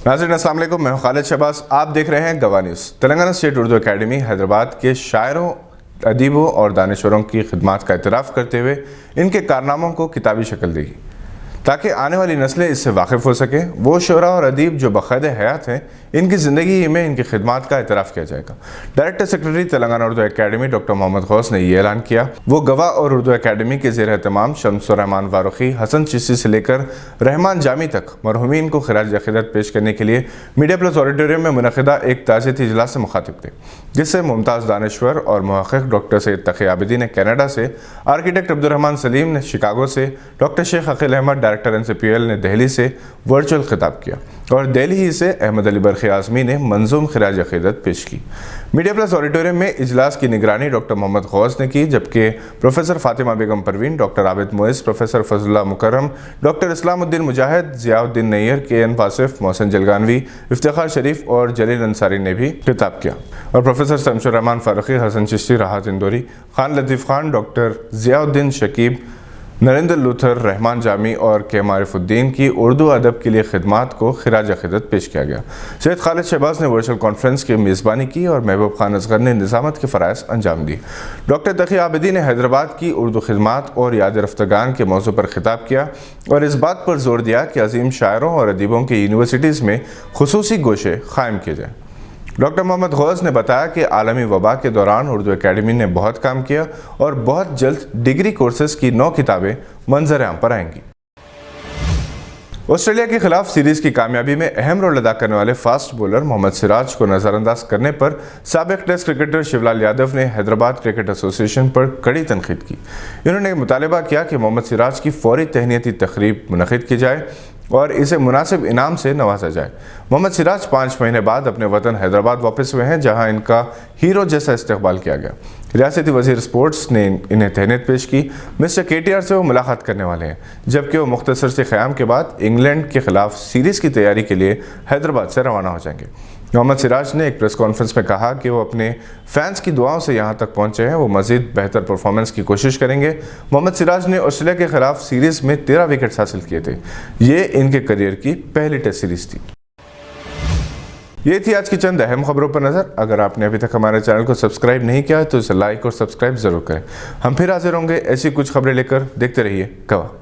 नाज़रीन अस्सलाम वालेकुम, मैं हूं खालिद शहबाज। आप देख रहे हैं गवाह news. Telangana state Urdu academy Hyderabad के शायरों, अदीबों और दानिश्वरों की खिदमत का इतराफ़ करते हुए इनके कारनामों को किताबी शक्ल देगी ताकि आने वाली नस्लें इससे वाकिफ़ हो सकें। वो शुरा और अदीब जो बक़ैद हयात हैं, इनकी ज़िंदगी में इनकी खिदमत का इतराफ़ किया जाएगा। Director secretary Telangana Urdu academy doctor Mohammed Ghaus ने यह ऐलान किया। वो गवाह और उर्दू एकेडमी के ज़ेर एहतमाम शम्सुर रहमान फारूकी, हसन चिश्ती से लेकर रहमान जामी तक मरहूमीन को खिराज अक़ीदत पेश करने के लिए मीडिया प्लस ऑडिटोरियम में मुनक़िदा एक ताज़ियती इजलास से मुखातिब थे, जिससे मुमताज़ दानिश्वर और मुहक़्क़िक़ डॉक्टर सैयद तक़ी आबिदी ने कनाडा से, आर्किटेक्ट अब्दुर्रहमान सलीम ने शिकागो से, doctor Sheikh Aqeel Ahmed director NCPL ने दिल्ली से वर्चुअल खिताब किया और दिल्ली ही से अहमद अली बरखी आज़मी ने मंजूम खिराज अक़ीदत पेश की। मीडिया प्लस ऑडिटोरियम में इजलास की निगरानी डॉक्टर मोहम्मद गौस ने की, जबकि professor Fatima Begum Parveen, doctor Abid Moiz, professor Fazlullah Mukarram, doctor Islamuddin Mujahid, Ziauddin Nayyar, KN Wasif, Mohsin Jalgaonvi, Iftikhar Sharif और जलील अंसारी ने भी खिताब किया और प्रोफेसर शम्सुर रहमान फारूकी, हसन चिश्ती, राहत इंदौरी, खान लतीफ़ खान, डॉक्टर ज़ियाउद्दीन शकीब, नरेंद्र लूथर, रहमान जामी और के मारिफुद्दीन की उर्दू अदब के लिए खिदमत को खिराज अक़ीदत पेश किया गया। सैयद खालिद शहबाज ने वर्चुअल कॉन्फ्रेंस की मेज़बानी की और महबूब खान असगर ने निज़ामत के फ़राइज़ अंजाम दी। डॉक्टर तक़ी आबिदी ने हैदराबाद की उर्दू खिदमत और याद रफ्तगान के मौजू पर खिताब किया और इस बात पर जोर दिया कि अजीम शायरों और अदीबों की यूनिवर्सिटीज़ में खुसूसी गोशे क़ायम किए जाएँ। डॉक्टर मोहम्मद गौस ने बताया कि आलमी वबा के दौरान उर्दू एकेडमी ने बहुत काम किया और बहुत जल्द डिग्री कोर्सेज की 9 किताबें मंजर आम पर आएंगी। ऑस्ट्रेलिया के खिलाफ सीरीज़ की कामयाबी में अहम रोल अदा करने वाले फास्ट बॉलर मोहम्मद सिराज को नज़रअंदाज करने पर साबिक़ टेस्ट क्रिकेटर शिवलाल यादव ने हैदराबाद क्रिकेट एसोसिएशन पर कड़ी तनकीद की। इन्होंने मुतालबा किया कि मोहम्मद सिराज की फौरी तहनीती तकरीब मुनक़िद की जाए और इसे मुनासिब इनाम से नवाजा जाए। मोहम्मद सिराज 5 महीने बाद अपने वतन हैदराबाद वापस हुए हैं, जहां इनका हीरो जैसा इस्तकबाल किया गया। रियासती वज़ीर स्पोर्ट्स ने इन्हें तहनीत पेश की। मिस्टर KTR से वो मुलाकात करने वाले हैं, जबकि वो मुख्तसर से क़याम के बाद इंग्लैंड के खिलाफ सीरीज़ की तैयारी के लिए हैदराबाद से रवाना हो जाएंगे। मोहम्मद सिराज ने एक प्रेस कॉन्फ्रेंस में कहा कि वो अपने फैंस की दुआओं से यहाँ तक पहुँचे हैं। वो मज़ीद बेहतर परफॉर्मेंस की कोशिश करेंगे। मोहम्मद सिराज ने ऑस्ट्रेलिया के खिलाफ सीरीज़ में 13 विकेट्स हासिल किए थे। ये इनके करियर की पहली टेस्ट सीरीज़ थी। ये थी आज की चंद अहम खबरों पर नज़र। अगर आपने अभी तक हमारे चैनल को सब्सक्राइब नहीं किया तो इसे लाइक और सब्सक्राइब ज़रूर करें। हम फिर हाजिर होंगे ऐसी कुछ खबरें लेकर। देखते रहिए गवाह।